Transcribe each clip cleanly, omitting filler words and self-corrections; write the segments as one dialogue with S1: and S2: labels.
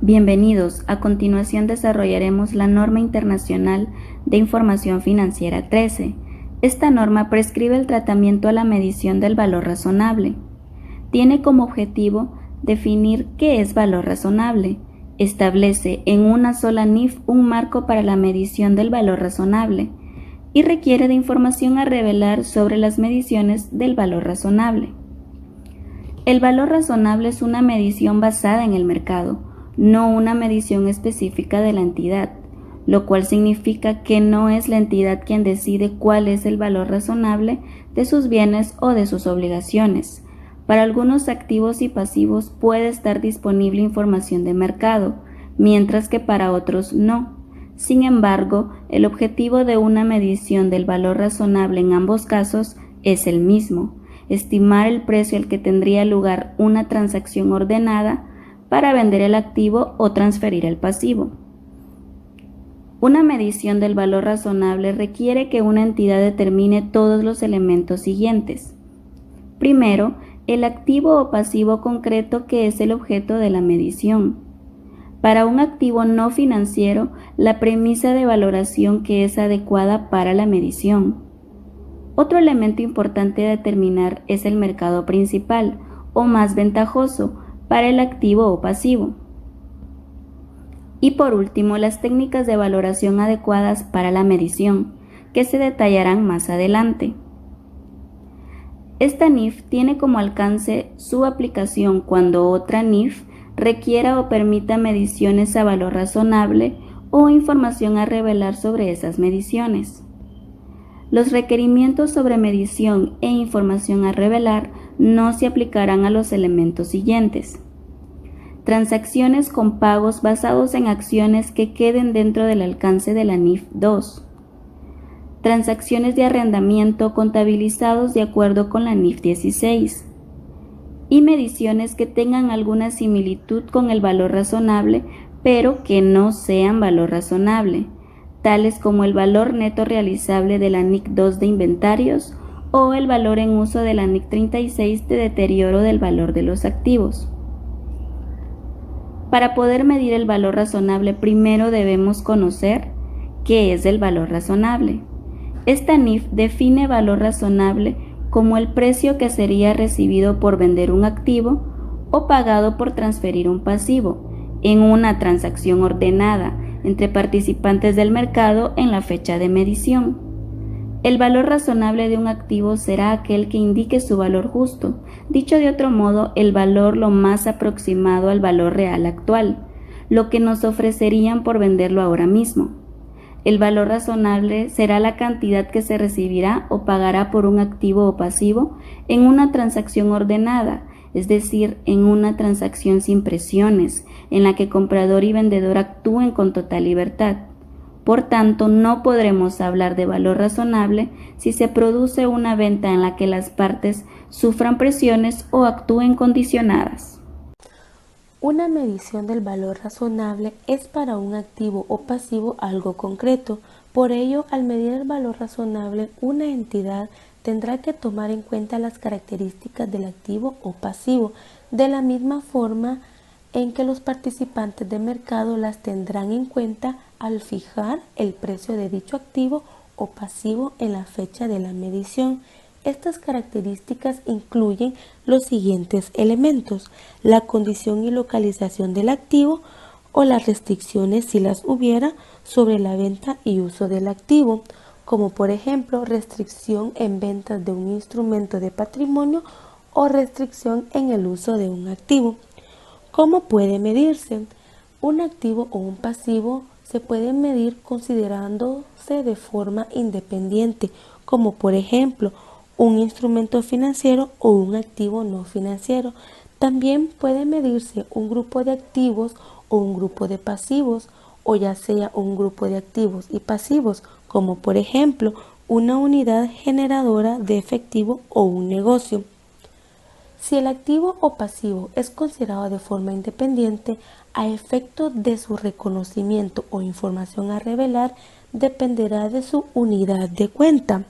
S1: Bienvenidos. A continuación desarrollaremos la Norma Internacional de Información Financiera 13. Esta norma prescribe el tratamiento a la medición del valor razonable. Tiene como objetivo definir qué es valor razonable. Establece en una sola NIF un marco para la medición del valor razonable y requiere de información a revelar sobre las mediciones del valor razonable. El valor razonable es una medición basada en el mercado, no una medición específica de la entidad, lo cual significa que no es la entidad quien decide cuál es el valor razonable de sus bienes o de sus obligaciones. Para algunos activos y pasivos puede estar disponible información de mercado, mientras que para otros no. Sin embargo, el objetivo de una medición del valor razonable en ambos casos es el mismo: estimar el precio al que tendría lugar una transacción ordenada para vender el activo o transferir el pasivo. Una medición del valor razonable requiere que una entidad determine todos los elementos siguientes. Primero, el activo o pasivo concreto que es el objeto de la medición. Para un activo no financiero, la premisa de valoración que es adecuada para la medición. Otro elemento importante a determinar es el mercado principal o más ventajoso para el activo o pasivo. Y por último, las técnicas de valoración adecuadas para la medición, que se detallarán más adelante. Esta NIF tiene como alcance su aplicación cuando otra NIF requiera o permita mediciones a valor razonable o información a revelar sobre esas mediciones. Los requerimientos sobre medición e información a revelar no se aplicarán a los elementos siguientes: transacciones con pagos basados en acciones que queden dentro del alcance de la NIF 2, transacciones de arrendamiento contabilizados de acuerdo con la NIF 16, y mediciones que tengan alguna similitud con el valor razonable, pero que no sean valor razonable, tales como el valor neto realizable de la NIC 2 de inventarios o el valor en uso de la NIC 36 de deterioro del valor de los activos. Para poder medir el valor razonable, primero debemos conocer qué es el valor razonable. Esta NIF define valor razonable como el precio que sería recibido por vender un activo o pagado por transferir un pasivo en una transacción ordenada entre participantes del mercado en la fecha de medición. El valor razonable de un activo será aquel que indique su valor justo, dicho de otro modo, el valor lo más aproximado al valor real actual, lo que nos ofrecerían por venderlo ahora mismo. El valor razonable será la cantidad que se recibirá o pagará por un activo o pasivo en una transacción ordenada, es decir, en una transacción sin presiones, en la que comprador y vendedor actúen con total libertad. Por tanto, no podremos hablar de valor razonable si se produce una venta en la que las partes sufran presiones o actúen condicionadas.
S2: Una medición del valor razonable es para un activo o pasivo algo concreto. Por ello, al medir el valor razonable, una entidad tendrá que tomar en cuenta las características del activo o pasivo, de la misma forma en que los participantes de mercado las tendrán en cuenta al fijar el precio de dicho activo o pasivo en la fecha de la medición. Estas características incluyen los siguientes elementos: la condición y localización del activo o las restricciones, si las hubiera, sobre la venta y uso del activo, como por ejemplo restricción en ventas de un instrumento de patrimonio o restricción en el uso de un activo. ¿Cómo puede medirse? Un activo o un pasivo se puede medir considerándose de forma independiente, como por ejemplo un instrumento financiero o un activo no financiero. También puede medirse un grupo de activos o un grupo de pasivos, o ya sea un grupo de activos y pasivos, como por ejemplo una unidad generadora de efectivo o un negocio. Si el activo o pasivo es considerado de forma independiente, a efecto de su reconocimiento o información a revelar, dependerá de su unidad de cuenta.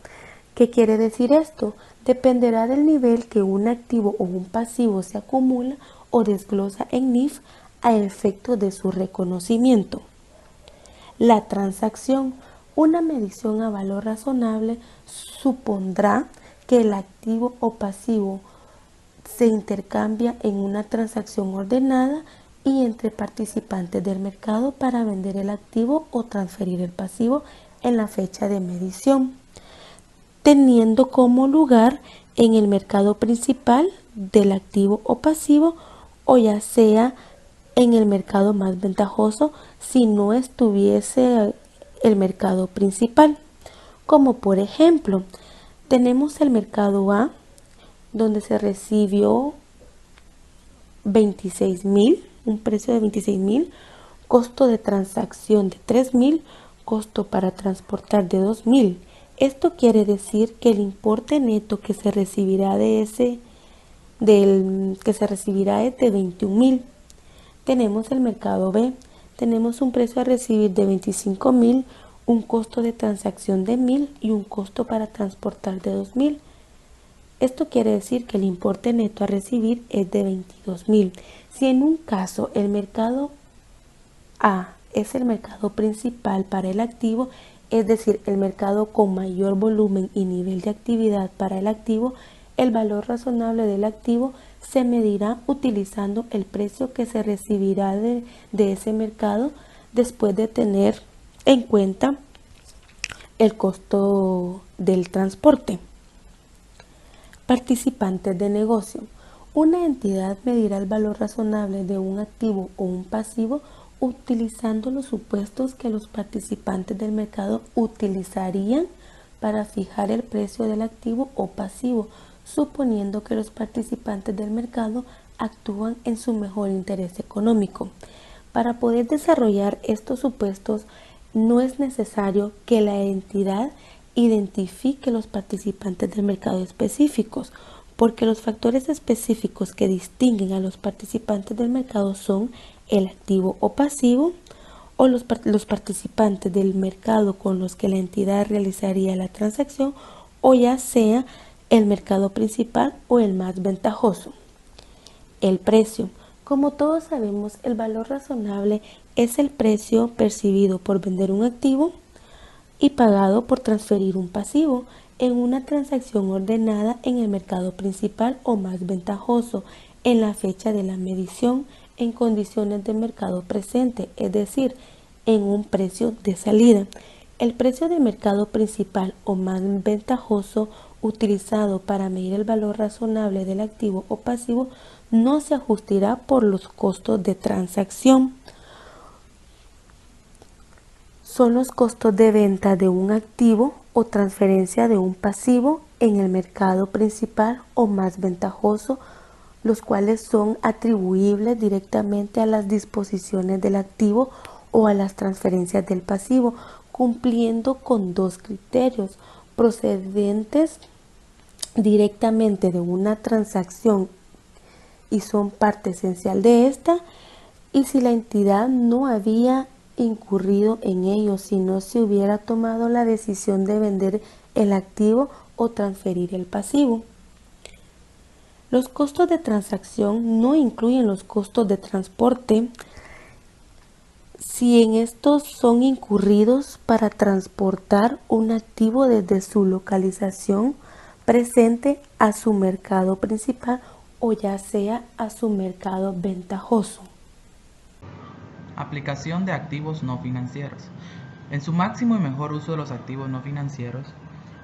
S2: ¿Qué quiere decir esto? Dependerá del nivel que un activo o un pasivo se acumula o desglosa en NIF a efectos de su reconocimiento. La transacción, una medición a valor razonable, supondrá que el activo o pasivo se intercambia en una transacción ordenada y entre participantes del mercado para vender el activo o transferir el pasivo en la fecha de medición, teniendo como lugar en el mercado principal del activo o pasivo, o ya sea en el mercado más ventajoso si no estuviese el mercado principal. Como por ejemplo, tenemos el mercado A, donde se recibió 26,000, un precio de 26,000, costo de transacción de 3,000, costo para transportar de 2,000. Esto quiere decir que el importe neto que se recibirá es de 21,000. Tenemos el mercado B, tenemos un precio a recibir de 25,000, un costo de transacción de 1,000 y un costo para transportar de 2,000. Esto quiere decir que el importe neto a recibir es de 22,000. Si en un caso el mercado A es el mercado principal para el activo, es decir, el mercado con mayor volumen y nivel de actividad para el activo, el valor razonable del activo se medirá utilizando el precio que se recibirá de ese mercado después de tener en cuenta el costo del transporte. Participantes de negocio. Una entidad medirá el valor razonable de un activo o un pasivo utilizando los supuestos que los participantes del mercado utilizarían para fijar el precio del activo o pasivo, suponiendo que los participantes del mercado actúan en su mejor interés económico. Para poder desarrollar estos supuestos, no es necesario que la entidad identifique los participantes del mercado específicos, porque los factores específicos que distinguen a los participantes del mercado son el activo o pasivo, o los participantes del mercado con los que la entidad realizaría la transacción, o ya sea el mercado principal o el más ventajoso. El precio. Como todos sabemos, el valor razonable es el precio percibido por vender un activo y pagado por transferir un pasivo en una transacción ordenada en el mercado principal o más ventajoso en la fecha de la medición en condiciones de mercado presente, es decir, en un precio de salida. El precio del mercado principal o más ventajoso utilizado para medir el valor razonable del activo o pasivo no se ajustará por los costos de transacción. Son los costos de venta de un activo o transferencia de un pasivo en el mercado principal o más ventajoso, los cuales son atribuibles directamente a las disposiciones del activo o a las transferencias del pasivo, cumpliendo con dos criterios: procedentes directamente de una transacción y son parte esencial de esta, y si la entidad no había incurrido en ello si no se hubiera tomado la decisión de vender el activo o transferir el pasivo. Los costos de transacción no incluyen los costos de transporte si en estos son incurridos para transportar un activo desde su localización presente a su mercado principal o ya sea a su mercado ventajoso.
S3: Aplicación de activos no financieros. En su máximo y mejor uso de los activos no financieros,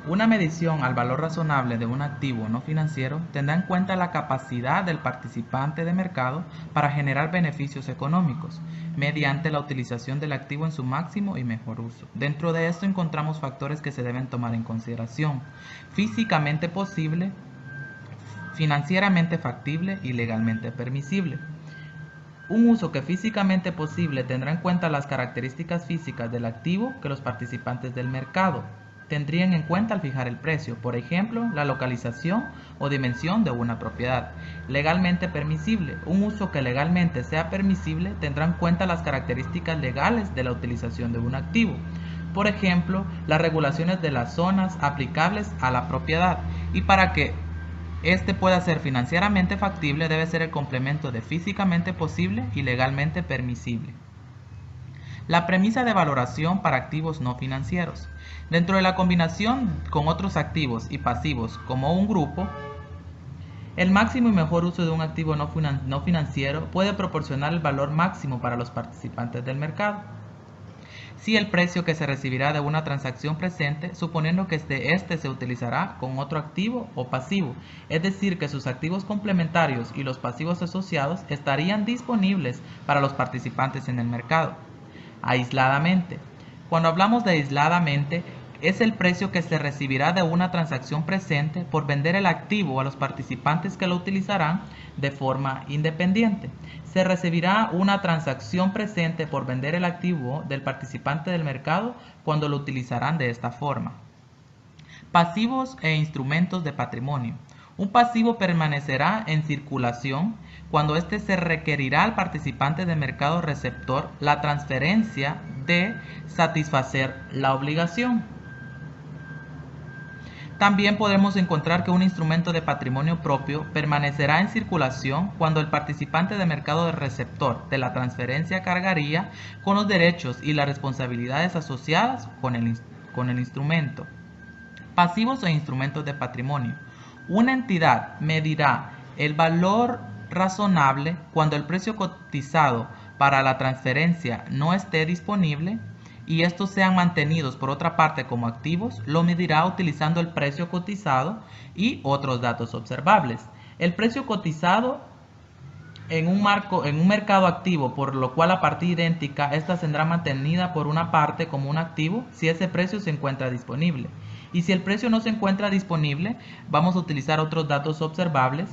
S3: una medición al valor razonable de un activo no financiero tendrá en cuenta la capacidad del participante de mercado para generar beneficios económicos mediante la utilización del activo en su máximo y mejor uso. Dentro de esto encontramos factores que se deben tomar en consideración: físicamente posible, financieramente factible y legalmente permisible. Un uso que físicamente posible tendrá en cuenta las características físicas del activo que los participantes del mercado tendrían en cuenta al fijar el precio, por ejemplo, la localización o dimensión de una propiedad. Legalmente permisible. Un uso que legalmente sea permisible tendrá en cuenta las características legales de la utilización de un activo, por ejemplo, las regulaciones de las zonas aplicables a la propiedad, y para que Este pueda ser financieramente factible, debe ser el complemento de físicamente posible y legalmente permisible. La premisa de valoración para activos no financieros. Dentro de la combinación con otros activos y pasivos como un grupo, el máximo y mejor uso de un activo no financiero puede proporcionar el valor máximo para los participantes del mercado. Si el precio que se recibirá de una transacción presente, suponiendo que este se utilizará con otro activo o pasivo, es decir, que sus activos complementarios y los pasivos asociados estarían disponibles para los participantes en el mercado. Aisladamente. Cuando hablamos de aisladamente, es el precio que se recibirá de una transacción presente por vender el activo a los participantes que lo utilizarán de forma independiente. Se recibirá una transacción presente por vender el activo del participante del mercado cuando lo utilizarán de esta forma. Pasivos e instrumentos de patrimonio. Un pasivo permanecerá en circulación cuando éste se requerirá al participante de mercado receptor la transferencia de satisfacer la obligación. También podemos encontrar que un instrumento de patrimonio propio permanecerá en circulación cuando el participante de mercado receptor de la transferencia cargaría con los derechos y las responsabilidades asociadas con el instrumento. Pasivos e instrumentos de patrimonio. Una entidad medirá el valor razonable cuando el precio cotizado para la transferencia no esté disponible y estos sean mantenidos por otra parte como activos, lo medirá utilizando el precio cotizado y otros datos observables. El precio cotizado en un mercado activo, por lo cual la partida idéntica, esta tendrá mantenida por una parte como un activo si ese precio se encuentra disponible. Y si el precio no se encuentra disponible, vamos a utilizar otros datos observables,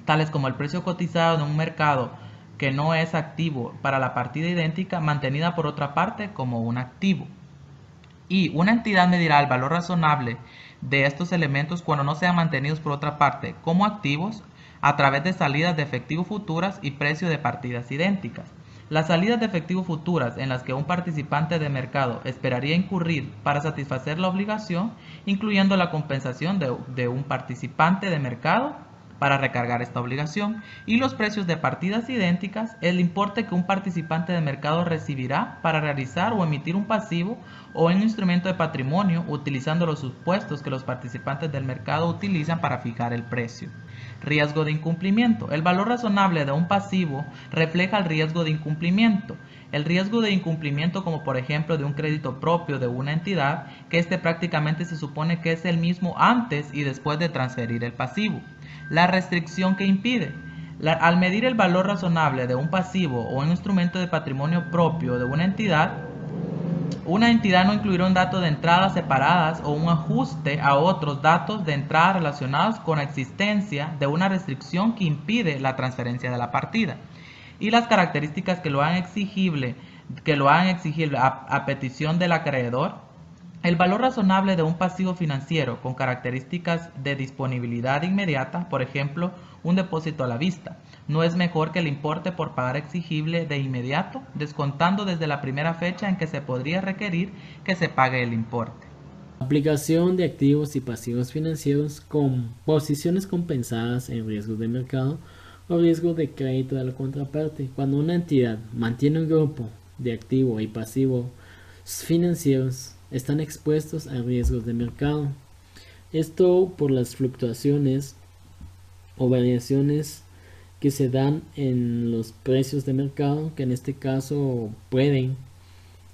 S3: tales como el precio cotizado en un mercado que no es activo para la partida idéntica, mantenida por otra parte como un activo. Y una entidad medirá el valor razonable de estos elementos cuando no sean mantenidos por otra parte como activos a través de salidas de efectivo futuras y precio de partidas idénticas. Las salidas de efectivo futuras en las que un participante de mercado esperaría incurrir para satisfacer la obligación, incluyendo la compensación de un participante de mercado para recargar esta obligación, y los precios de partidas idénticas, el importe que un participante de mercado recibirá para realizar o emitir un pasivo o un instrumento de patrimonio utilizando los supuestos que los participantes del mercado utilizan para fijar el precio. Riesgo de incumplimiento. El valor razonable de un pasivo refleja el riesgo de incumplimiento. El riesgo de incumplimiento, como por ejemplo de un crédito propio de una entidad, que este prácticamente se supone que es el mismo antes y después de transferir el pasivo. La restricción que impide. Al medir el valor razonable de un pasivo o un instrumento de patrimonio propio de una entidad no incluirá un dato de entrada separadas o un ajuste a otros datos de entrada relacionados con la existencia de una restricción que impide la transferencia de la partida. Y las características que lo hagan exigible a petición del acreedor. El valor razonable de un pasivo financiero con características de disponibilidad inmediata, por ejemplo, un depósito a la vista, no es mejor que el importe por pagar exigible de inmediato, descontando desde la primera fecha en que se podría requerir que se pague el importe.
S4: Aplicación de activos y pasivos financieros con posiciones compensadas en riesgos de mercado o riesgos de crédito de la contraparte. Cuando una entidad mantiene un grupo de activos y pasivos financieros, están expuestos a riesgos de mercado. Esto por las fluctuaciones o variaciones que se dan en los precios de mercado, que en este caso pueden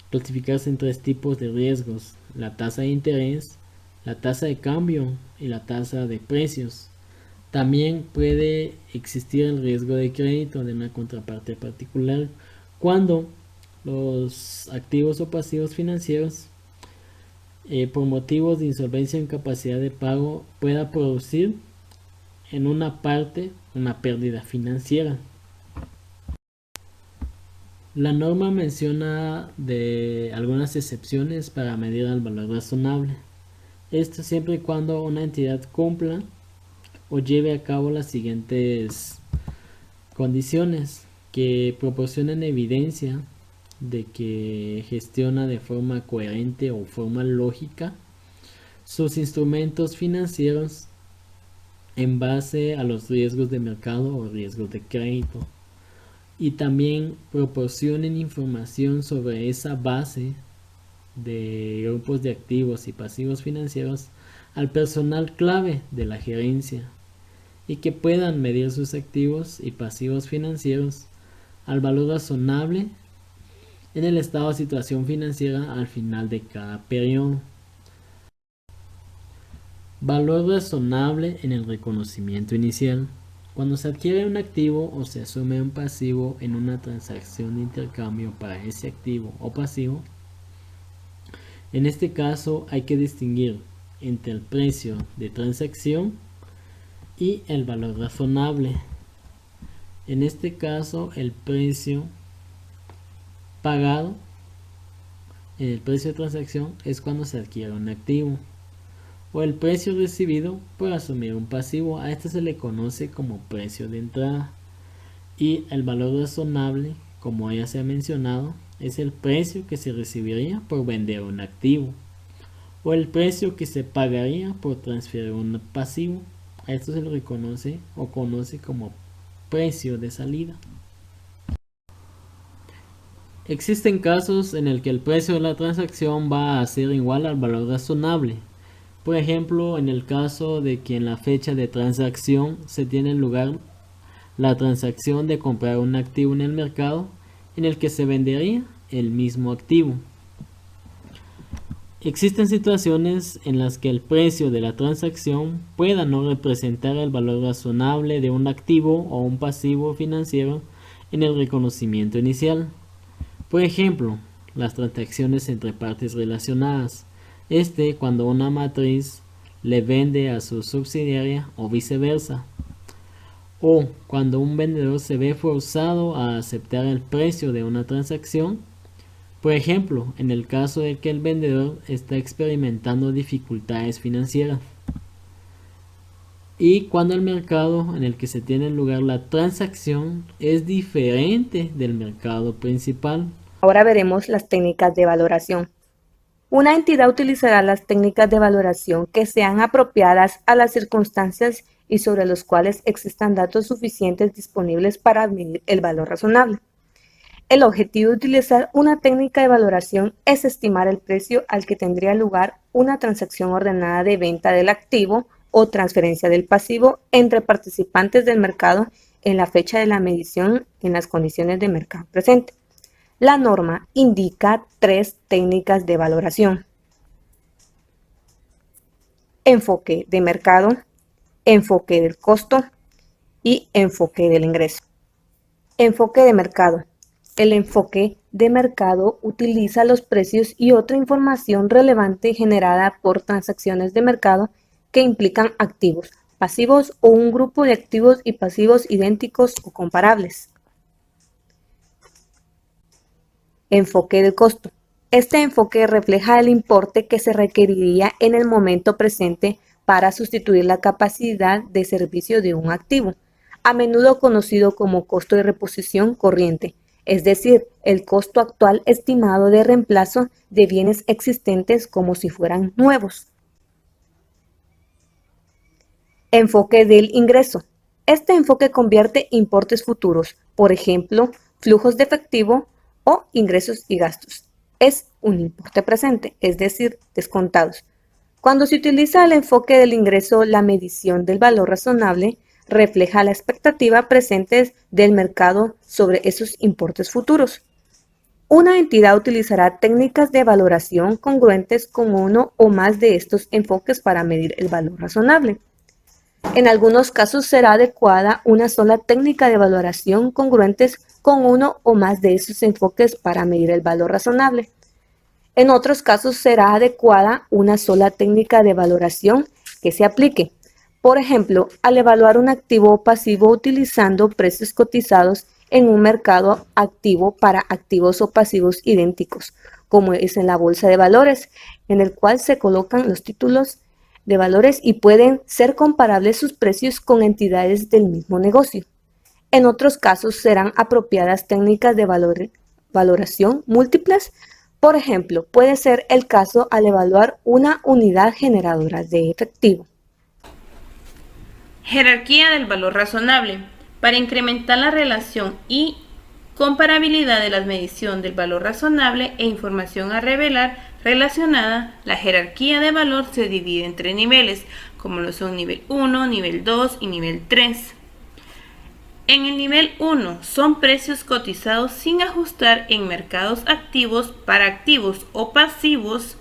S4: clasificarse en tres tipos de riesgos: la tasa de interés, la tasa de cambio y la tasa de precios. También puede existir el riesgo de crédito de una contraparte particular cuando los activos o pasivos financieros por motivos de insolvencia o incapacidad de pago pueda producir en una parte una pérdida financiera. La norma menciona de algunas excepciones para medir el valor razonable. Esto siempre y cuando una entidad cumpla o lleve a cabo las siguientes condiciones: que proporcionen evidencia de que gestiona de forma coherente o forma lógica sus instrumentos financieros, en base a los riesgos de mercado o riesgos de crédito, y también proporcionen información sobre esa base de grupos de activos y pasivos financieros al personal clave de la gerencia, y que puedan medir sus activos y pasivos financieros al valor razonable en el estado de situación financiera al final de cada periodo. Valor razonable en el reconocimiento inicial. Cuando se adquiere un activo o se asume un pasivo en una transacción de intercambio para ese activo o pasivo, en este caso hay que distinguir entre el precio de transacción y el valor razonable. En este caso, el precio pagado en el precio de transacción es cuando se adquiere un activo, o el precio recibido por asumir un pasivo. A este se le conoce como precio de entrada. Y el valor razonable, como ya se ha mencionado, es el precio que se recibiría por vender un activo, o el precio que se pagaría por transferir un pasivo. A esto se le reconoce o conoce como precio de salida. Existen casos en el que el precio de la transacción va a ser igual al valor razonable. Por ejemplo, en el caso de que en la fecha de transacción se tiene lugar la transacción de comprar un activo en el mercado en el que se vendería el mismo activo. Existen situaciones en las que el precio de la transacción pueda no representar el valor razonable de un activo o un pasivo financiero en el reconocimiento inicial. Por ejemplo, las transacciones entre partes relacionadas. Cuando una matriz le vende a su subsidiaria o viceversa. O cuando un vendedor se ve forzado a aceptar el precio de una transacción. Por ejemplo, en el caso de que el vendedor está experimentando dificultades financieras. Y cuando el mercado en el que se tiene lugar la transacción es diferente del mercado principal.
S5: Ahora veremos las técnicas de valoración. Una entidad utilizará las técnicas de valoración que sean apropiadas a las circunstancias y sobre los cuales existan datos suficientes disponibles para medir el valor razonable. El objetivo de utilizar una técnica de valoración es estimar el precio al que tendría lugar una transacción ordenada de venta del activo o transferencia del pasivo entre participantes del mercado en la fecha de la medición en las condiciones de mercado presente. La norma indica 3 técnicas de valoración: enfoque de mercado, enfoque del costo y enfoque del ingreso. Enfoque de mercado. El enfoque de mercado utiliza los precios y otra información relevante generada por transacciones de mercado que implican activos, pasivos o un grupo de activos y pasivos idénticos o comparables. Enfoque del costo. Este enfoque refleja el importe que se requeriría en el momento presente para sustituir la capacidad de servicio de un activo, a menudo conocido como costo de reposición corriente, es decir, el costo actual estimado de reemplazo de bienes existentes como si fueran nuevos. Enfoque del ingreso. Este enfoque convierte importes futuros, por ejemplo, flujos de efectivo o ingresos y gastos. Es un importe presente, es decir, descontados. Cuando se utiliza el enfoque del ingreso, la medición del valor razonable refleja la expectativa presente del mercado sobre esos importes futuros. Una entidad utilizará técnicas de valoración congruentes con uno o más de estos enfoques para medir el valor razonable. En algunos casos será adecuada una sola técnica de valoración congruentes con uno o más de esos enfoques para medir el valor razonable. En otros casos será adecuada una sola técnica de valoración que se aplique, por ejemplo, al evaluar un activo o pasivo utilizando precios cotizados en un mercado activo para activos o pasivos idénticos, como es en la bolsa de valores, en el cual se colocan los títulos de valores y pueden ser comparables sus precios con entidades del mismo negocio. En otros casos serán apropiadas técnicas de valoración múltiples. Por ejemplo, puede ser el caso al evaluar una unidad generadora de efectivo.
S6: Jerarquía del valor razonable. Para incrementar la relación y comparabilidad de la medición del valor razonable e información a revelar relacionada, la jerarquía de valor se divide en 3 niveles, como lo son nivel 1, nivel 2 y nivel 3. En el nivel 1 son precios cotizados sin ajustar en mercados activos para activos o pasivos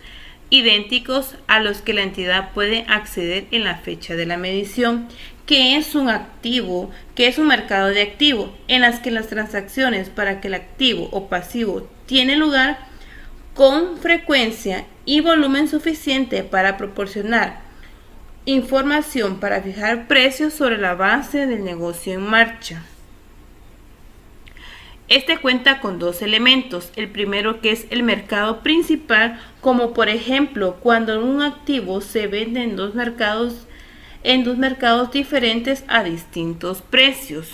S6: idénticos a los que la entidad puede acceder en la fecha de la medición. ¿Qué es un activo? ¿Qué es un mercado de activo? En las que las transacciones para que el activo o pasivo tiene lugar con frecuencia y volumen suficiente para proporcionar información para fijar precios sobre la base del negocio en marcha. Este cuenta con 2 elementos. El primero, que es el mercado principal, como por ejemplo cuando un activo se vende en dos mercados diferentes a distintos precios.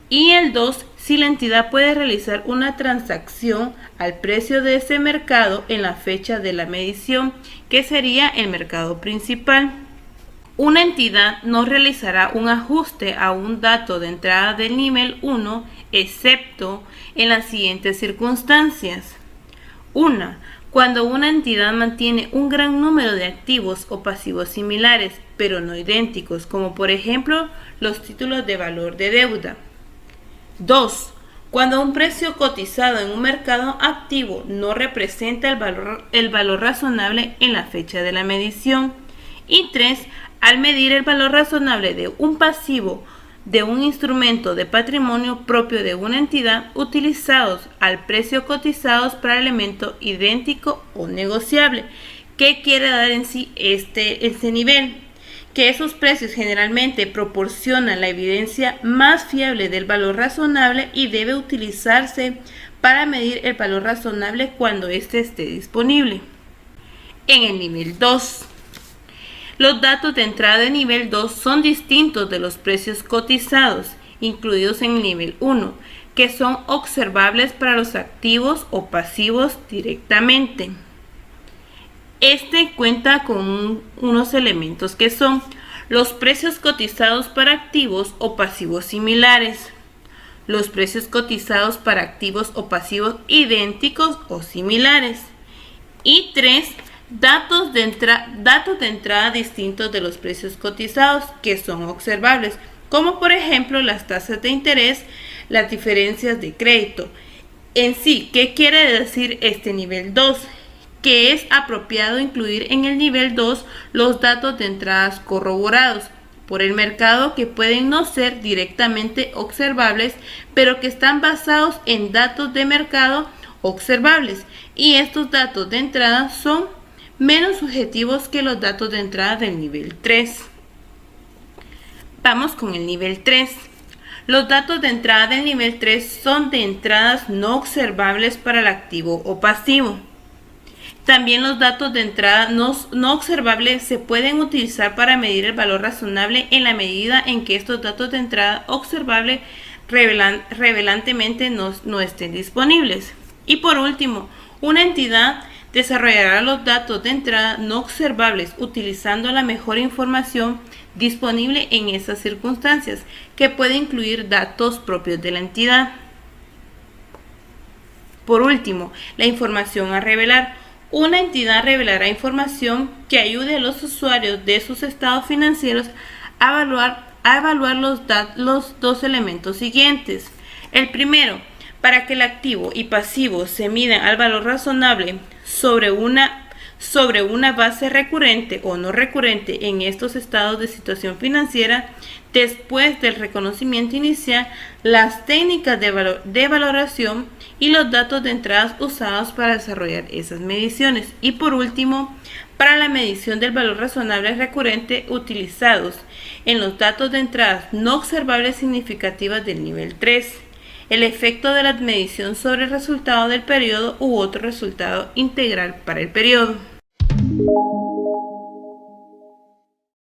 S6: Y el 2, si la entidad puede realizar una transacción al precio de ese mercado en la fecha de la medición, que sería el mercado principal. Una entidad no realizará un ajuste a un dato de entrada del nivel 1, excepto en las siguientes circunstancias. 1. Cuando una entidad mantiene un gran número de activos o pasivos similares, pero no idénticos, como por ejemplo los títulos de valor de deuda. 2. Cuando un precio cotizado en un mercado activo no representa el valor razonable en la fecha de la medición. Y 3. Al medir el valor razonable de un pasivo de un instrumento de patrimonio propio de una entidad utilizados al precio cotizados para elemento idéntico o negociable. ¿Qué quiere dar en sí este nivel? Que esos precios generalmente proporcionan la evidencia más fiable del valor razonable y debe utilizarse para medir el valor razonable cuando éste esté disponible. En el nivel 2. Los datos de entrada de nivel 2 son distintos de los precios cotizados, incluidos en el nivel 1, que son observables para los activos o pasivos directamente. Este cuenta con unos elementos que son los precios cotizados para activos o pasivos similares, los precios cotizados para activos o pasivos idénticos o similares, y 3. Datos de entrada distintos de los precios cotizados que son observables, como por ejemplo las tasas de interés, las diferencias de crédito. En sí, ¿qué quiere decir este nivel 2? Que es apropiado incluir en el nivel 2 los datos de entradas corroborados por el mercado que pueden no ser directamente observables, pero que están basados en datos de mercado observables, y estos datos de entrada son menos subjetivos que los datos de entrada del nivel 3. Vamos con el nivel 3. Los datos de entrada del nivel 3 son de entradas no observables para el activo o pasivo. También los datos de entrada no observables se pueden utilizar para medir el valor razonable en la medida en que estos datos de entrada observable revelantemente no estén disponibles. Y por último, una entidad desarrollará los datos de entrada no observables utilizando la mejor información disponible en esas circunstancias, que puede incluir datos propios de la entidad. Por último, la información a revelar. Una entidad revelará información que ayude a los usuarios de sus estados financieros a evaluar los 2 elementos siguientes. El primero, para que el activo y pasivo se midan al valor razonable sobre una base recurrente o no recurrente en estos estados de situación financiera, después del reconocimiento inicial, las técnicas de valoración y los datos de entradas usados para desarrollar esas mediciones. Y por último, para la medición del valor razonable recurrente utilizados en los datos de entradas no observables significativas del nivel 3. El efecto de la medición sobre el resultado del periodo u otro resultado integral para el periodo.